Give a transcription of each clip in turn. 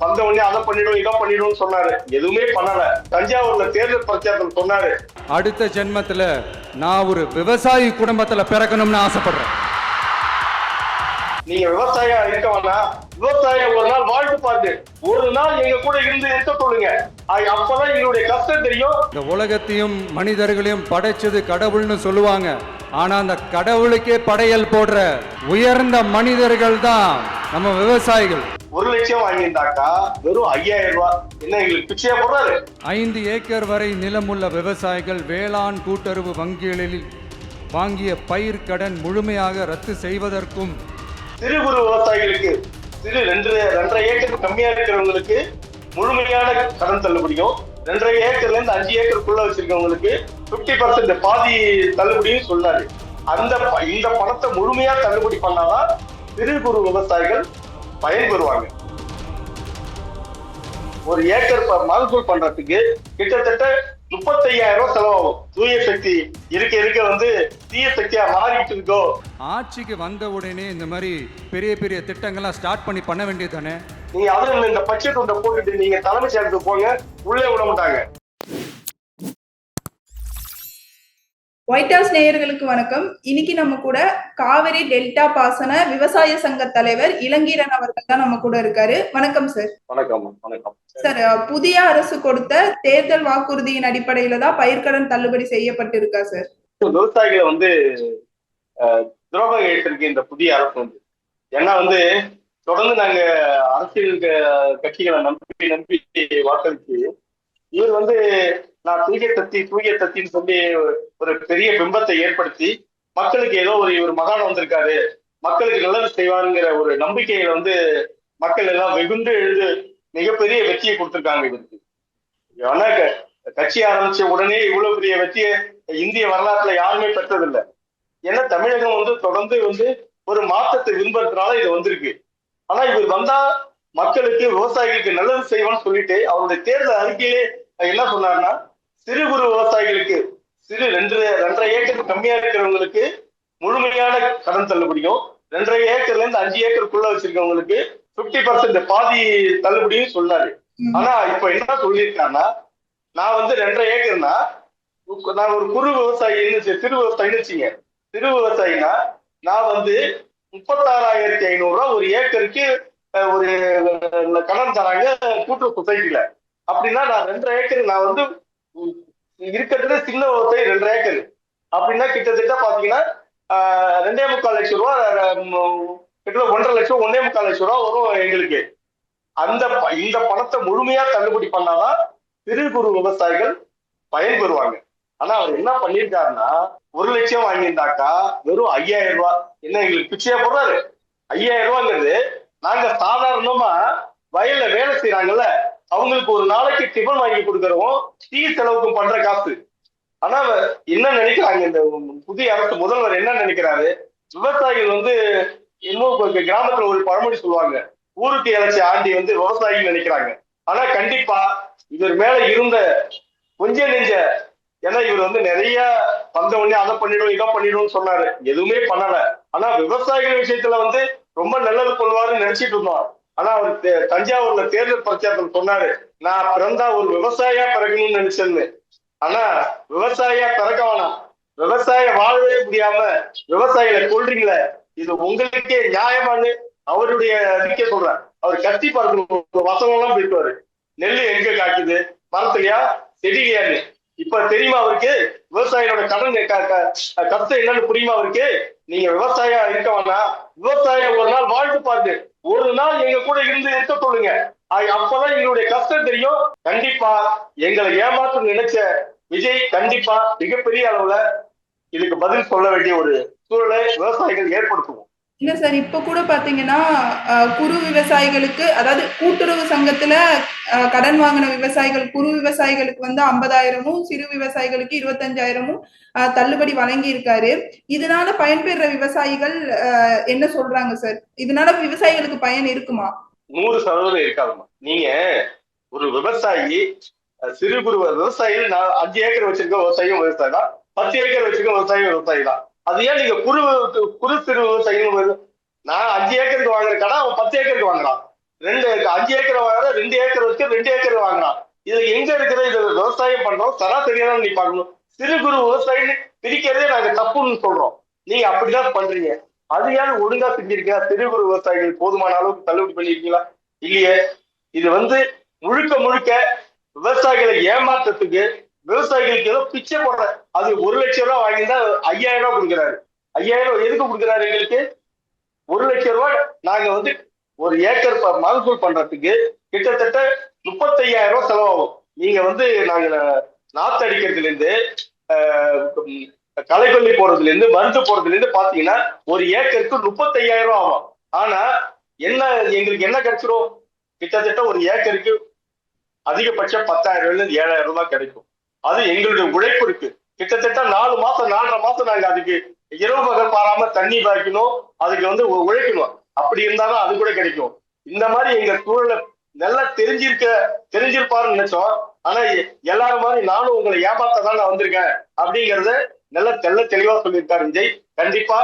வந்த உடனே அதை பண்ணிடும் இதை பண்ணிடும் சொன்னாரு, எதுவுமே பண்ணல. தஞ்சாவூர்ல தேர்தல் பிரச்சாரத்தில் சொன்னாரு, அடுத்த ஜென்மத்துல நான் ஒரு விவசாயி குடும்பத்துல பிறக்கணும்னு ஆசைப்படுறேன். நீங்க விவசாயம் இருக்க வேணாம், விவசாயம் ஒரு நாள் வாழ்த்து பாருங்க, ஒரு நாள் எங்க கூட இருந்து இருக்க சொல்லுங்க, அப்பதான் எங்களுடைய கஷ்டம் தெரியும். இந்த உலகத்தையும் மனிதர்களையும் படைச்சது கடவுள்னு சொல்லுவாங்க. ஆனா அந்த கடவுளுக்கே படையல் போடுற உயர்ந்த மனிதர்கள் தான் நம்ம விவசாயிகள். 1 லட்சம் வாங்கியிருந்தாக்கா வெறும் 5000 ரூபாய் என்ன எங்களுக்கு பிச்சையா போடுறாரு. 5 ஏக்கர் வரை நிலமுள்ள விவசாயிகள் வேளாண் கூட்டுறவு வங்கிகளில் வாங்கிய பயிர் கடன் முழுமையாக ரத்து செய்வதற்கும், சிறு குறு விவசாயிகளுக்கு சிறு 2.5 ஏக்கர் கம்மியா இருக்கிறவங்களுக்கு முழுமையான கடன் தள்ளுபடியும், 2.5 ஏக்கர்ல இருந்து 5 ஏக்கருக்குள்ள வச்சிருக்கவங்களுக்கு 50% பாதி தள்ளுபடியும் சொன்னாரு. இந்த பணத்தை முழுமையா தள்ளுபடி பண்ணாதான் சிறு குறு விவசாயிகள் பயன்பெறுவாங்க. 1 ஏக்கர் மகசூல் பண்றதுக்கு கிட்டத்தட்ட 35,000 ரூபாய் செலவாகும். தூய சக்தி இருக்க தீய சக்தியா மாறிட்டு இருக்கோ. ஆட்சிக்கு வந்த உடனே இந்த மாதிரி பெரிய பெரிய திட்டங்கள்லாம் ஸ்டார்ட் பண்ண வேண்டியது தானே. நீங்க அதுல இந்த பட்ஜெட் ஒன்றை போட்டுட்டு நீங்க தலைமைச் செயலகத்துக்கு போங்க, உள்ளே விட மாட்டாங்க. ஒயிட் ஹவுஸ் நேயர்களுக்கு வணக்கம். இன்னைக்கு நம்ம கூட காவிரி டெல்டா பாசன விவசாய சங்க தலைவர் இளங்கீரன் அவர்கள் தான் நம்ம கூட இருக்காரு. வணக்கம் சார். வணக்கம். வணக்கம் சார். புதிய அரசு கொடுத்த தேர்தல் வாக்குறுதியின் அடிப்படையில தான் பயிர்க்கடன் தள்ளுபடி செய்யப்பட்டிருக்கா சார்? விவசாயிகளை துரோகம் ஏற்றிருக்கு இந்த புதிய அரசு. ஏன்னா தொடர்ந்து நாங்க அரசியல் கட்சிகளை நம்பி வாக்களிச்சு இவர் நான் தூய தத்தின்னு சொல்லி ஒரு பெரிய பிம்பத்தை ஏற்படுத்தி மக்களுக்கு ஏதோ இவர் மகான் வந்திருக்காரு, மக்களுக்கு நல்லது செய்வாருங்கிற ஒரு நம்பிக்கையில மக்கள் எல்லாம் வெகுண்டு எழுது மிகப்பெரிய வெற்றியை கொடுத்திருக்காங்க இவருக்கு. ஆனா கட்சி ஆரம்பிச்ச உடனே இவ்வளவு பெரிய வெற்றியை இந்திய வரலாற்றுல யாருமே பெற்றதில்லை. ஏன்னா தமிழகம் தொடர்ந்து ஒரு மாற்றத்தை விரும்புறதுனால இது வந்திருக்கு. ஆனா இவர் வந்தா மக்களுக்கு விவசாயிகளுக்கு நல்லது செய்வான்னு சொல்லிட்டு அவருடைய தேர்தல் அறிக்கையிலே என்ன சொன்னார்னா, சிறு குறு விவசாயிகளுக்கு சிறு 2.5 ஏக்கர் கம்மியா இருக்கிறவங்களுக்கு முழுமையான கடன் தள்ளுபடியும், 2.5 ஏக்கர்ல இருந்து 5 ஏக்கருக்குள்ள வச்சிருக்கவங்களுக்கு 50% பாதி தள்ளுபடியும் சொன்னாரு. ஆனா இப்ப என்ன சொல்லியிருக்காருன்னா, நான் 2.5 ஏக்கர்னா நான் ஒரு குறு விவசாயின்னு சிறு விவசாயின்னு வச்சுங்க. சிறு விவசாயினா நான் 36,500 ரூபாய் ஒரு ஏக்கருக்கு ஒரு கடன் தராங்க கூட்டுறவு சொசைட்டில. அப்படின்னா நான் 2.5 ஏக்கர் நான் இருக்கிறது சின்ன விவசாயி 2.5 ஏக்கர் அப்படின்னா கிட்டத்தட்ட பாத்தீங்கன்னா 2.25 லட்சம் ரூபாய், கிட்டத்தட்ட 1.5 லட்சம் 1.25 லட்சம் ரூபாய் வரும் எங்களுக்கு. இந்த பணத்தை முழுமையா தள்ளுபடி பண்ணாதான் சிறு குறு விவசாயிகள் பயன்பெறுவாங்க. ஆனா அவர் என்ன பண்ணிருக்காருன்னா, 1 லட்சம் வாங்கியிருந்தாக்கா வெறும் 5000 ரூபாய் என்ன எங்களுக்கு பிச்சையா போடுறாரு. 5000 ரூபாங்கிறது நாங்க சாதாரணமா வயல்ல வேலை செய்யறாங்கல்ல அவங்களுக்கு ஒரு நாளைக்கு டிஃபன் வாங்கி கொடுக்கறவும் டீ செலவுக்கும் பண்ற காசு. ஆனா என்ன நினைக்கிறாங்க இந்த புதிய அரசு முதல்வர் என்ன நினைக்கிறாரு, விவசாயிகள் இன்னும் கிராமத்துல ஒரு பழமொழி சொல்லுவாங்க, ஊருக்கு இழைச்ச ஆண்டி விவசாயிகள் நினைக்கிறாங்க. ஆனா கண்டிப்பா இவர் மேல இருந்த கொஞ்சம் நெஞ்ச, ஏன்னா இவர் நிறைய வந்த உடனே அதை பண்ணிடும் இதை பண்ணிடும் சொன்னாரு, எதுவுமே பண்ணல. ஆனா விவசாயிகள் விஷயத்துல ரொம்ப நல்லது கொள்வாருன்னு நினைச்சிட்டு இருந்தோம். ஆனா அவர் தஞ்சாவூர்ல தேர்தல் பிரச்சாரத்தில் சொன்னாரு, நான் பிறந்தா ஒரு விவசாயியா பிறக்கணும்னு நினைச்சேன்னு. ஆனா விவசாயியா பிறக்க வேணாம், விவசாய வாழவே முடியாம விவசாயிகளை கொள்றீங்களே, இது உங்களுக்கே நியாயமானு அவருடைய அறிக்கை சொல்றாரு. அவர் கத்தி பறக்கணும் வசனம் எல்லாம் போயிட்டுவாரு. நெல்லு எங்க காக்குது, மரத்துலையா செடிலையான்னு. இப்ப தெரியுமா அவருக்கு விவசாயியோட கடன் கஷ்டம் என்னன்னு புரியுமா அவருக்கு? நீங்க விவசாயியா இருக்க வேணாம், விவசாயம் ஒரு நாள் வாழ்த்து பாருங்க, ஒரு நாள் எங்க கூட இருந்து இருக்க சொல்லுங்க, அப்பதான் எங்களுடைய கஷ்டம் தெரியும். கண்டிப்பா எங்களை ஏமாற்ற நினைச்ச விஜய் கண்டிப்பா மிகப்பெரிய அளவுல இதுக்கு பதில் சொல்ல வேண்டிய ஒரு சூழலை விவசாயிகள் ஏற்படுத்துவோம். இல்ல சார், இப்ப கூட பாத்தீங்கன்னா குறு விவசாயிகளுக்கு, அதாவது கூட்டுறவு சங்கத்துல கடன் வாங்கின விவசாயிகள், குறு விவசாயிகளுக்கு 50,000மும் சிறு விவசாயிகளுக்கு 25,000மும் தள்ளுபடி வழங்கி இருக்காரு. இதனால பயன்பெற விவசாயிகள் என்ன சொல்றாங்க சார்? இதனால விவசாயிகளுக்கு பயன் இருக்குமா? 100% இருக்காதுமா. நீங்க ஒரு விவசாயி, சிறு குறு விவசாயி, நான் 5 ஏக்கர் வச்சிருக்க விவசாயியும் விவசாயி தான், 10 ஏக்கர் வச்சிருக்க விவசாயியும் விவசாயி தான். அது ஏன் நீங்க குறு சிறு விவசாயின்னு, நான் 5 ஏக்கருக்கு வாங்குற கடை அவன் 10 ஏக்கருக்கு வாங்குறான். 5 ஏக்கர் வாங்குற 2 ஏக்கர் வச்சு 2 ஏக்கர் வாங்குறான். இதுல எங்க இருக்கிற இது விவசாயம் பண்றோம் சராசரியா தான் நீ பார்க்கணும். சிறு குறு விவசாயின்னு பிரிக்கிறதே நாங்க தப்புன்னு சொல்றோம். நீங்க அப்படிதான் பண்றீங்க. அதையாவது ஒழுங்கா செஞ்சிருக்கீங்களா? சிறு குறு விவசாயிகள் போதுமான அளவுக்கு தள்ளுபடி பண்ணிருக்கீங்களா? இல்லையே. இது முழுக்க முழுக்க விவசாயிகளை ஏமாற்றத்துக்கு, விவசாயிகளுக்கு ஏதோ பிச்சை போடுற. அது 1,00,000 வாங்கியிருந்தா 5,000 கொடுக்குறாரு. 5,000 எதுக்கு கொடுக்குறாரு? எங்களுக்கு 1,00,000 நாங்க ஒரு ஏக்கர் மகசூல் பண்றதுக்கு கிட்டத்தட்ட 35,000 செலவாகும். நீங்க நாங்க நாத்து அடிக்கிறதுல இருந்து களைக்கொல்லி போறதுல இருந்து மருந்து போறதுல இருந்து பாத்தீங்கன்னா ஒரு ஏக்கருக்கு 35,000 ஆகும். ஆனா என்ன எங்களுக்கு என்ன கிடைச்சிரும்? கிட்டத்தட்ட ஒரு ஏக்கருக்கு அதிகபட்சம் 10,000 7,000 தான் கிடைக்கும். அது எங்களுடைய உழைப்பு இருக்கு. கிட்டத்தட்ட 4 மாசம் 4.5 மாசம் நாங்க அதுக்கு இரவு பகல் பாராம தண்ணி பாய்க்கணும், அதுக்கு உழைக்கணும். அப்படி இருந்தாலும் அது கூட கிடைக்கும். இந்த மாதிரி எங்க சூழலை நல்லா தெரிஞ்சிருப்பாருன்னு நினைச்சோம். ஆனா எல்லாரும் மாதிரி நானும் உங்களை ஏமாத்தான் நான் வந்திருக்கேன் அப்படிங்கறத நல்லா தெளிவா சொல்லியிருக்காரு விஜய். கண்டிப்பா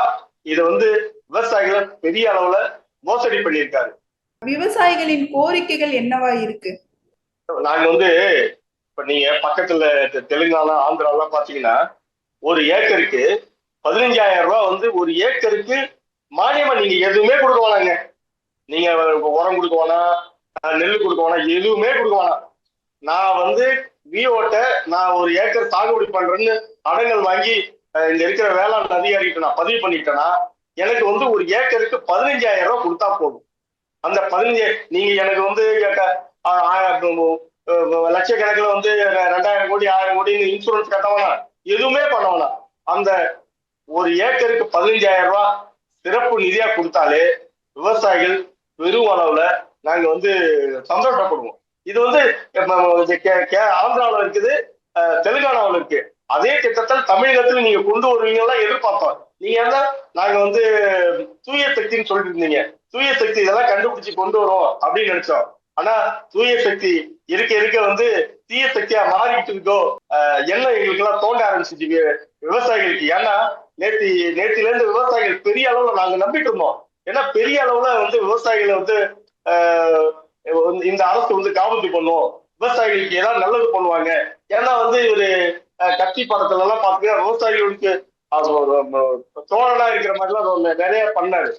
இதை விவசாயிகளை பெரிய அளவுல மோசடி பண்ணியிருக்காரு. விவசாயிகளின் கோரிக்கைகள் என்னவா இருக்கு? நாங்க இப்ப நீங்க பக்கத்துல தெலுங்கானா ஆந்திராலாம் பாத்தீங்கன்னா ஒரு ஏக்கருக்கு 15,000 ரூபாய் ஒரு ஏக்கருக்கு மானியமா நீங்க எதுவுமே கொடுக்க வேணாங்க. நீங்க உரம் கொடுக்க வேணாம், நெல் கொடுக்க வேணாம், எதுவுமே கொடுக்க வேணாம். நான் விஓட்ட நான் ஒரு ஏக்கர் சாகுபடி பண்றேன்னு அடங்கல் வாங்கி இங்க இருக்கிற வேளாண் அதிகாரிகிட்ட நான் பதிவு பண்ணிட்டேன்னா எனக்கு ஒரு ஏக்கருக்கு 15,000 ரூபாய் கொடுத்தா போதும். அந்த 15 நீங்க எனக்கு லட்சக்கணக்கில் 2,000 கோடி 1,000 கோடின்னு இன்சூரன்ஸ் கட்ட வேணாம், எதுவுமே பண்ண வேணாம். அந்த ஒரு ஏக்கருக்கு 15,000 ரூபாய் சிறப்பு நிதியா கொடுத்தாலே விவசாயிகள் பெரும் அளவுல நாங்க சந்தோஷப்படுவோம். இது ஆந்திராவில் இருக்குது, தெலுங்கானாவில் இருக்கு. அதே திட்டத்தில் தமிழகத்தில் நீங்க கொண்டு வருவீங்கன்னா எதிர்பார்த்தோம். நீங்க என்ன நாங்க தூய சக்தின்னு சொல்லிட்டு இருந்தீங்க. தூய சக்தி இதெல்லாம் கண்டுபிடிச்சு கொண்டு வரோம் அப்படின்னு நினைச்சோம். ஆனா தூய சக்தி இருக்க தீய சக்தியா மாறிக்கிட்டு இருக்கோ. என்ன எங்களுக்கு எல்லாம் தோண்ட ஆரம்பிச்சிச்சு விவசாயிகளுக்கு. ஏன்னா நேத்தில இருந்து விவசாயிகள் பெரிய அளவுல நாங்க நம்பிட்டு இருந்தோம். ஏன்னா பெரிய அளவுல விவசாயிகளை இந்த அரசு காவல்து பண்ணும், விவசாயிகளுக்கு ஏதாவது நல்லது பண்ணுவாங்க. ஏன்னா இவரு கட்சி படத்துல எல்லாம் பாத்தீங்கன்னா விவசாயிகளுக்கு தோழனா இருக்கிற மாதிரிலாம் நிறைய பண்ணாரு.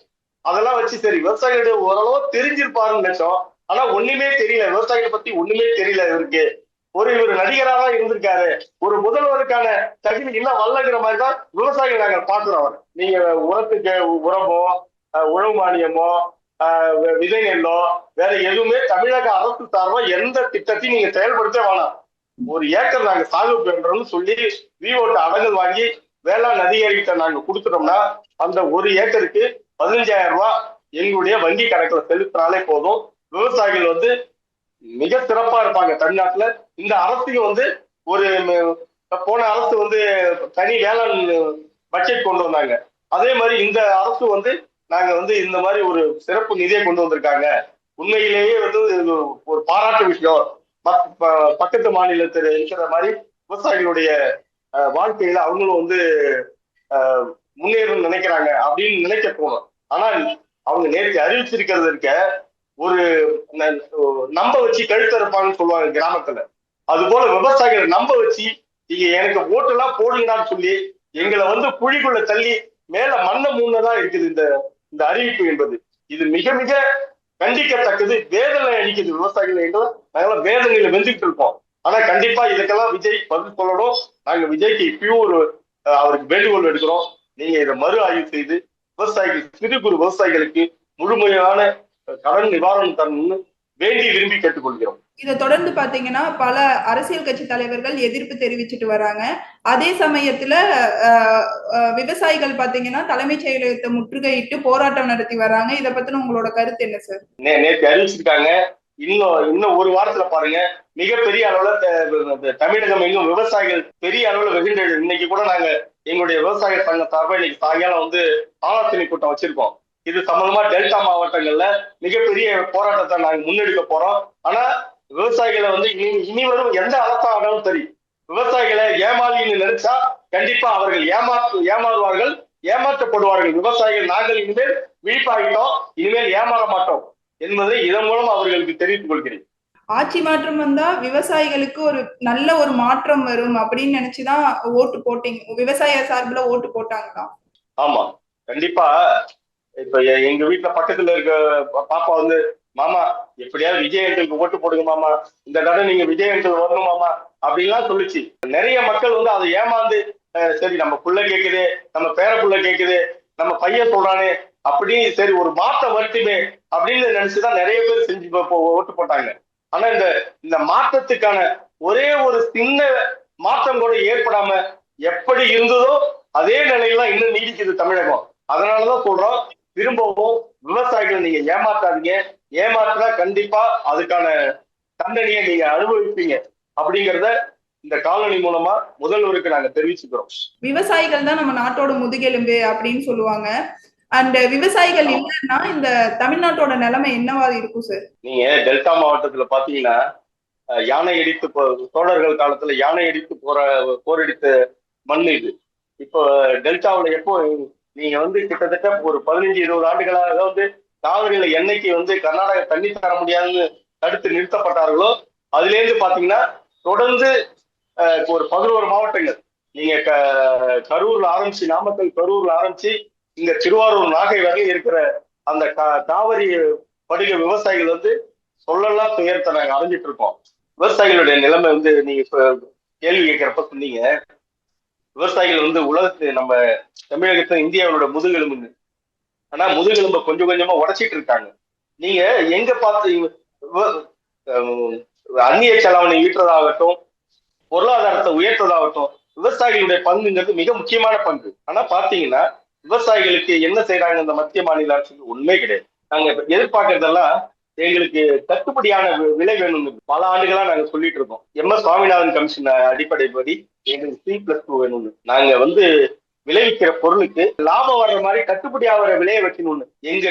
அதெல்லாம் வச்சு சரி விவசாயிகளுடைய ஓரளவு தெரிஞ்சிருப்பாருன்னு நினைச்சோம். ஆனா ஒண்ணுமே தெரியல, விவசாயிகளை பத்தி ஒண்ணுமே தெரியல இவருக்கு. இவர் நடிகராக தான் இருந்திருக்காரு. ஒரு முதல்வருக்கான தகுதி இன்னும் வரலங்கிற மாதிரி தான் விவசாயிகள் நாங்கள் பாக்குறோம். அவர் நீங்க உரத்துக்கு உரமோ உழவு மானியமோ விதை நெல்லோ வேற எதுவுமே தமிழக அரசு சார்பா எந்த திட்டத்தையும் நீங்க செயல்படுத்த வேணாம். ஒரு ஏக்கர் நாங்க சாகுபடி பண்றோம்னு சொல்லி விஓட்ட அடங்கல் வாங்கி வேளாண் அதிகாரிகிட்ட நாங்க கொடுத்துட்டோம்னா அந்த ஒரு ஏக்கருக்கு 15,000 ரூபாய் எங்களுடைய வங்கி கணக்குல செலுத்தினாலே போதும். விவசாயிகள் மிக சிறப்பா இருப்பாங்க தமிழ்நாட்டுல. இந்த அரசுக்கு ஒரு போன அரசு தனி வேளாண் பட்ஜெட் கொண்டு வந்தாங்க. அதே மாதிரி இந்த அரசு நாங்க இந்த மாதிரி ஒரு சிறப்பு நிதியை கொண்டு வந்திருக்காங்க. உண்மையிலேயே ஒரு பாராட்டு விஷயம். பக்கத்து மாநிலத்தில் இருக்கிற மாதிரி விவசாயிகளுடைய வாழ்க்கையில அவங்களும் முன்னேறும் நினைக்கிறாங்க அப்படின்னு நினைக்க போனோம். ஆனால் அவங்க நேற்று அறிவிச்சிருக்கிறது இருக்க ஒரு நம்ப வச்சு கழுத்தறுப்பாங்கன்னு சொல்லுவாங்க கிராமத்துல. அது போல விவசாயிகளை நம்ப வச்சு நீங்க எனக்கு ஓட்டெல்லாம் போடுங்கன்னு சொல்லி எங்களை குழிக்குள்ள தள்ளி மேல மண்ண மூணதான் இருக்குது இந்த அறிவிப்பு என்பது. இது மிக மிக கண்டிக்கத்தக்கது. வேதனை அளிக்குது விவசாயிகள். நாங்களாம் வேதனையில வெந்துகிட்டு இருக்கோம். ஆனா கண்டிப்பா இதுக்கெல்லாம் விஜய் பதில் சொல்லணும். நாங்க விஜய்க்கு இப்பயும் அவருக்கு வேண்டுகோள் எடுக்கிறோம். நீங்க இதை மறு ஆய்வு செய்து விவசாயிகள் சிறு குறு விவசாயிகளுக்கு முழுமையான கடன் நிவாரணம் தரணும்னு வேண்டி விரும்பி கேட்டுக்கொள்கிறோம். இதை தொடர்ந்து பாத்தீங்கன்னா பல அரசியல் கட்சி தலைவர்கள் எதிர்ப்பு தெரிவிச்சுட்டு வராங்க. அதே சமயத்துல விவசாயிகள் பாத்தீங்கன்னா தலைமைச் செயலகத்தை முற்றுகையிட்டு போராட்டம் நடத்தி வராங்க. இதை பத்தின உங்களோட கருத்து என்ன சார்? நேற்று அறிவிச்சிருக்காங்க. இன்னும் ஒரு வாரத்துல பாருங்க மிகப்பெரிய அளவுல தமிழகம் எங்கும் விவசாயிகள் பெரிய அளவுல வெகுண்டது. இன்னைக்கு கூட நாங்க எங்களுடைய விவசாய சங்க சார்பா இன்னைக்கு சாயங்காலம் ஆலோசனை கூட்டம் வச்சிருக்கோம். இது சம்பந்தமா டெல்டா மாவட்டங்கள்ல மிகப்பெரிய போராட்டத்தை நாங்க முன்னெடுக்க போறோம். ஆனா விவசாயிகளை இனி வரும் எந்த அரசாங்கம் சரி விவசாயிகளை ஏமாளின்னு நினைச்சா கண்டிப்பா அவர்கள் ஏமாறுவார்கள், ஏமாற்றப்படுவார்கள். விவசாயிகள் நாங்கள் இனிமேல் விழிப்பாகிட்டோம், இனிமேல் ஏமாற மாட்டோம் என்பதை இதன் மூலம் அவர்களுக்கு தெரிவித்துக் கொள்கிறேன். ஆட்சி மாற்றம் வந்தா விவசாயிகளுக்கு ஒரு நல்ல ஒரு மாற்றம் வரும் அப்படின்னு நினைச்சுதான் ஓட்டு போட்டீங்க, விவசாய சார்புல ஓட்டு போட்டாங்களா? ஆமா, கண்டிப்பா. இப்ப எங்க வீட்டுல பக்கத்துல இருக்க பாப்பா வந்து, மாமா எப்படியாவது விஜய் அங்கிளுக்கு ஓட்டு போடுங்க மாமா, இந்த தடவை நீங்க விஜய் அங்கிள் வரணும் மாமா அப்படின்லாம் சொல்லுச்சு. நிறைய மக்கள் வந்து அதை ஏமாந்து சரி நம்ம புள்ள கேக்குது, நம்ம பேர புள்ள கேக்குது, நம்ம பையன் சொல்றானே அப்படின்னு சரி ஒரு மாற்றம் வருத்துமே அப்படின்னு நினைச்சுதான் நிறைய பேர் செஞ்சு ஓட்டு போட்டாங்க. ஆனா இந்த இந்த மாற்றத்துக்கான ஒரே ஒரு சின்ன மாற்றம் கூட ஏற்படாம எப்படி இருந்ததோ அதே நிலையில இன்னும் நீடிக்குது தமிழகம். அதனாலதான் சொல்றோம், திரும்பவும் விவசாயிகள் நீங்க ஏமாத்தாதீங்க. ஏமாத்தினா கண்டிப்பா அதுக்கான தண்டனையை நீங்க அனுபவிப்பீங்க அப்படிங்கிறத இந்த காலனி மூலமா முதல்வருக்கு நாங்க தெரிவிச்சுக்கிறோம். விவசாயிகள் தான் நம்ம நாட்டோட முதுகெலும்பு அப்படின்னு சொல்லுவாங்க. அண்ட் விவசாயிகள் இல்லைன்னா இந்த தமிழ்நாட்டோட நிலைமை என்னவா இருக்கும் சார்? நீங்க டெல்டா மாவட்டத்துல பாத்தீங்கன்னா யானை அடித்து சோழர்கள் காலத்துல யானை அடித்து போரடித்த மண் இது. இப்போ டெல்டாவுல எப்போ நீங்க வந்து கிட்டத்தட்ட ஒரு 15-20 ஆண்டுகளாக வந்து காவிரியில என்னைக்கு வந்து கர்நாடகா தண்ணி தர முடியாதுன்னு தடுத்து நிறுத்தப்பட்டார்களோ அதுல இருந்து பாத்தீங்கன்னா தொடர்ந்து ஒரு 11 மாவட்டங்கள் நீங்க கரூர்ல ஆரம்பிச்சு, நாமக்கல் கரூர்ல ஆரம்பிச்சு இங்க திருவாரூர் நாகை வரை இருக்கிற அந்த காவிரி படுகை விவசாயிகள் வந்து சொல்லலாம் துயரத்தை நாங்க அடைஞ்சிட்டு இருக்கோம். விவசாயிகளுடைய நிலைமை வந்து நீங்க கேள்வி கேட்கிறப்ப சொன்னீங்க, விவசாயிகள் வந்து உலகத்து நம்ம தமிழகத்துல இந்தியாவோட முதுகெலும்புன்னு. ஆனா முதுகெலும்ப கொஞ்சம் கொஞ்சமா உடைச்சிட்டு இருக்காங்க. நீங்க எங்க பார்த்து அந்நிய செலாவணி ஈட்டுறதாகட்டும், பொருளாதாரத்தை உயர்த்ததாகட்டும், விவசாயிகளுடைய பங்குங்கிறது மிக முக்கியமான பங்கு. ஆனா பாத்தீங்கன்னா விவசாயிகளுக்கு என்ன செய்யறாங்க இந்த மத்திய மாநில அரசுக்கு? உண்மை கிடையாது. நாங்க எதிர்பார்க்கறதெல்லாம் எங்களுக்கு கட்டுப்படியான விலை வேணும்னு பல ஆண்டுகளா நாங்க சொல்லிட்டு இருக்கோம். சுவாமிநாதன் கமிஷன் அடிப்படைப்படி எங்களுக்கு C+2 வேணும்னு. நாங்க வந்து விளைவிக்கிற பொருளுக்கு லாபம் வர்ற மாதிரி கட்டுப்படி ஆகிற விலையை வைக்கணும்னு.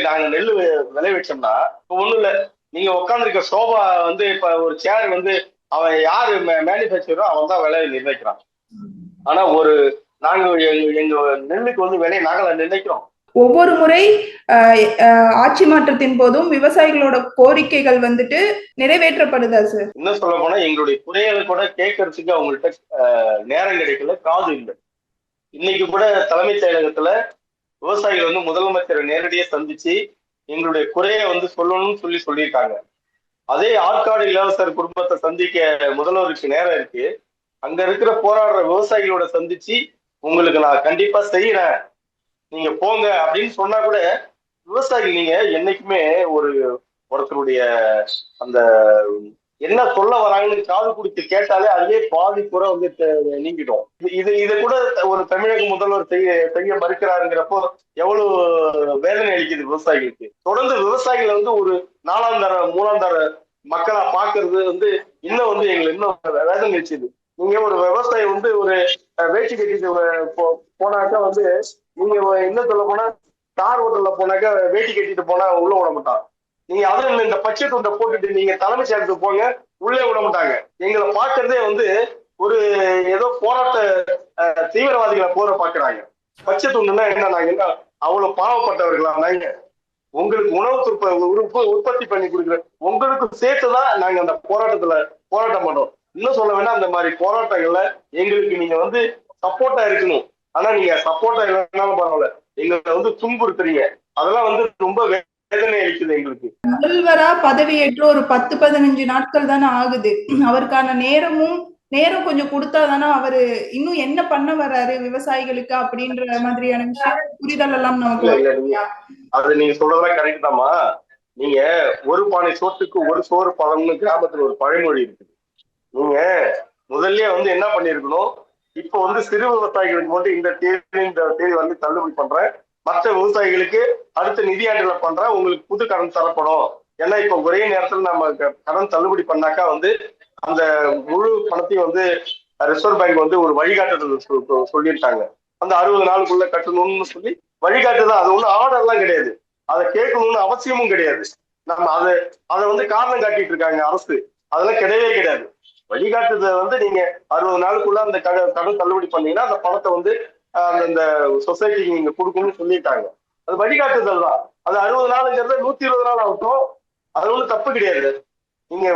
நாங்க நெல் விளைவிச்சோம்னா இப்ப ஒண்ணும் இல்ல, நீங்க உட்காந்துருக்க சோபா வந்து இப்ப ஒரு சேர் வந்து அவன் யாரு மேனுபேக்சரோ அவன் தான் விலையை நிர்ணயிக்கிறான். ஆனா நாங்க எங்க நெல்லுக்கு வந்து விலையை நாங்கள நிர்ணயிக்கிறோம். ஒவ்வொரு முறை ஆட்சி மாற்றத்தின் போதும் விவசாயிகளோட கோரிக்கைகள் வந்துட்டு நிறைவேற்றப்படுதா சார்? இன்னும் சொல்ல போனா எங்களுடைய குறைகளை கூட கேட்கறதுக்கு அவங்கள்ட்ட நேரம் கிடைக்கல, காது இல்லை. இன்னைக்கு கூட தலைமைச் செயலகத்துல விவசாயிகள் வந்து முதலமைச்சரை நேரடியாக சந்திச்சு எங்களுடைய குறைய வந்து சொல்லணும்னு சொல்லியிருக்காங்க. அதே ஆற்காடு இலவசர் குடும்பத்தை சந்திக்க முதல்வருக்கு நேரம் இருக்கு. அங்க இருக்கிற போராடுற விவசாயிகளோட சந்திச்சு உங்களுக்கு நான் கண்டிப்பா செய்யறேன், நீங்க போங்க அப்படின்னு சொன்னா கூட விவசாயிகள் நீங்க என்னைக்குமே ஒருத்தருடைய அந்த என்ன சொல்ல வராங்கன்னு காது குடித்து கேட்டாலே அதுவே பாதி குறை வந்து நீங்கிடும். இதை கூட ஒரு தமிழக முதல்வர் செய்ய மறுக்கிறாருங்கிறப்போ எவ்வளவு வேதனை அளிக்குது விவசாயிகளுக்கு. தொடர்ந்து விவசாயிகளை வந்து ஒரு 4ஆம் தர 3ஆம் தர மக்களா பாக்குறது வந்து இன்னும் வந்து எங்களுக்கு இன்னும் வேதனை அளிச்சுது. நீங்க ஒரு விவசாயி வந்து ஒரு வேட்டி கட்டிட்டு போனாக்கா வந்து நீங்க இன்னும் சொல்ல போனா கார் ஹோட்டல்ல போனாக்கா வேட்டி கட்டிட்டு போனா உள்ள விட மாட்டான். நீங்க அதுவும் இந்த பச்சை துண்டை போட்டுட்டு நீங்க தலைமை செயலத்துக்கு போங்க, உள்ளே விட மாட்டாங்க. எங்களை பார்க்கறதே வந்து ஒரு ஏதோ போராட்ட தீவிரவாதிகளை போற பாக்குறாங்க. பச்சை துண்டுன்னா என்ன, நாங்க என்ன அவ்வளவு பாவப்பட்டவர்களா? நாங்க உங்களுக்கு உணவு உற்பத்தி பண்ணி கொடுக்குற உங்களுக்கு சேர்த்துதான் நாங்க அந்த போராட்டம் பண்றோம். இன்னும் சொல்ல வேணா, அந்த மாதிரி போராட்டங்கள்ல எங்களுக்கு நீங்க வந்து சப்போர்ட்டா இருக்கணும். ஆனா நீங்க சப்போர்ட்டா இல்லைனாலும் பரவாயில்ல, எங்களை வந்து துன்புறுத்துறீங்க. அதெல்லாம் வந்து ரொம்ப வேதனை அளிக்குது எங்களுக்கு. முதல்வரா பதவியேற்று ஒரு 10-15 நாட்கள் தானே ஆகுது. அவருக்கான நேரம் கொஞ்சம் கொடுத்தாதானே அவரு இன்னும் என்ன பண்ண வர்றாரு விவசாயிகளுக்கு அப்படின்ற மாதிரியான விஷயம் புரிதல் எல்லாம் நமக்கு. அது நீங்க சொல்றதெல்லாம் கரெக்ட் தாமா. நீங்க ஒரு பானை சோத்துக்கு ஒரு சோறு பழம்னு கிராமத்துல ஒரு பழமொழி இருக்குது. நீங்க முதல்ல வந்து என்ன பண்ணிருக்கணும், இப்ப வந்து சிறு விவசாயிகளுக்கு மட்டும் இந்த தேதி வந்து தள்ளுபடி பண்றேன், மற்ற விவசாயிகளுக்கு அடுத்த நிதியாண்டுல பண்றேன், உங்களுக்கு புது கடன் தரப்படும். ஏன்னா இப்ப ஒரே நேரத்துல நம்ம கடன் தள்ளுபடி பண்ணாக்கா வந்து அந்த முழு பணத்தையும் வந்து ரிசர்வ் பேங்க் வந்து ஒரு வழிகாட்டுதல் சொல்லியிருக்காங்க. அந்த 60 நாளுக்குள்ள கட்டணும்னு சொல்லி வழிகாட்டுதான். அது ஒன்றும் ஆர்டர்லாம் கிடையாது, அதை கேட்கணும்னு அவசியமும் கிடையாது. நம்ம அதை வந்து காரணம் காட்டிட்டு இருக்காங்க அரசு. அதெல்லாம் கிடையவே கிடையாது. வழிகாட்டுதல் வந்து நீங்க 60 நாளுக்குள்ள அந்த கடன் தள்ளுபடி பண்ணீங்கன்னா அந்த பணத்தை வந்து அந்த சொசைட்டிக்கு நீங்க கொடுக்கணும்னு சொல்லிட்டாங்க. அது வழிகாட்டுதல் தான். அது 60 நாளுங்கிறது 120 நாள் ஆகட்டும், அது ஒன்றும் தப்பு கிடையாது. நீங்க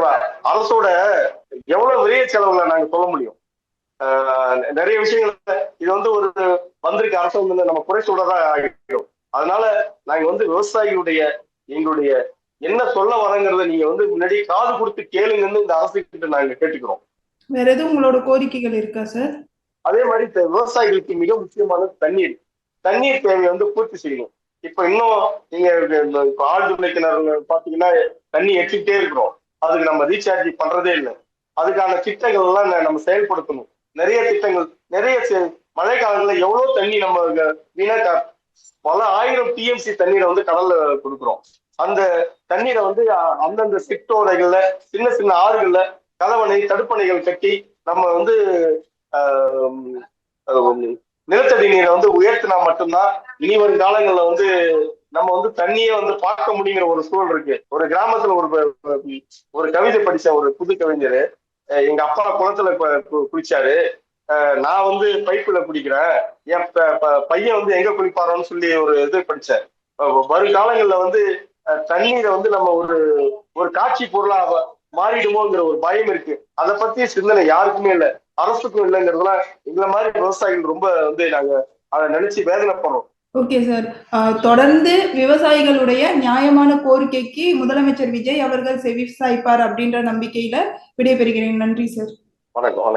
அரசோட எவ்வளவு விரைய செலவுல நாங்க சொல்ல முடியும்? நிறைய விஷயங்கள் இது வந்து ஒரு வந்திருக்க அரசு வந்து நம்ம குறை சொல்றதா ஆகிடும். அதனால நாங்க வந்து விவசாயிகளுடைய எங்களுடைய என்ன சொல்ல வரங்கிறத நீங்க வந்து முன்னாடி காது கொடுத்து கேளுங்கன்னு இந்த அரசு கிட்ட நாங்க கேட்டுக்கிறோம். வேற எதுவும் உங்களோட கோரிக்கைகள் இருக்கா சார்? அதே மாதிரி விவசாயிகளுக்கு மிக முக்கியமான தண்ணீர் தேவையை வந்து பூர்த்தி செய்யணும். இப்ப இன்னும் நீங்க இப்ப ஆழ்துளை கிணறு பாத்தீங்கன்னா தண்ணி எட்டிக்கிட்டே இருக்கிறோம், அதுக்கு நம்ம ரீசார்ஜ் பண்றதே இல்லை. அதுக்கான திட்டங்கள் எல்லாம் நம்ம செயல்படுத்தணும். நிறைய திட்டங்கள் மழை காலங்கள்ல எவ்வளவு தண்ணி நம்ம வீணா பல ஆயிரம் டிஎம்சி தண்ணீரை வந்து கடல்ல கொடுக்குறோம். அந்த தண்ணீரை வந்து அந்தந்த சிற்றோடைகள்ல சின்ன சின்ன ஆறுகள்ல கலவணை தடுப்பணைகள் கட்டி நம்ம வந்து நிலத்தடி நீரை வந்து உயர்த்தினா மட்டும்தான் இனி வரும் காலங்கள்ல வந்து நம்ம வந்து தண்ணியே வந்து பார்க்க முடியுங்கிற ஒரு சூழல் இருக்கு. ஒரு கிராமத்துல ஒரு கவிதை படிச்ச ஒரு புது கவிஞர், எங்க அப்பா குளத்துல குளிச்சாரு, நான் வந்து பைப்புல குடிக்கிறேன், என் பையன் வந்து எங்க குளிப்பாரோன்னு சொல்லி ஒரு இது படிச்சேன். வருங்காலங்கள்ல வந்து தண்ணீரை வந்து நம்ம ஒரு காட்சி பொருளா மாறிடுமோங்கிற ஒரு பயம் இருக்கு. அதை பத்தி சிந்தனை யாருக்குமே இல்லை, அரசுக்கும் இல்லைங்கிறதுலாம் எங்களை மாதிரி விவசாயிகள் ரொம்ப வந்து நாங்க அதை நினைச்சு வேதனைப்படுறோம். ஓகே சார், தொடர்ந்து விவசாயிகளுடைய நியாயமான கோரிக்கைக்கு முதலமைச்சர் விஜய் அவர்கள் செவி சாய்ப்பார் அப்படின்ற நம்பிக்கையில விடைபெறுகிறேன். நன்றி சார். வணக்கம்.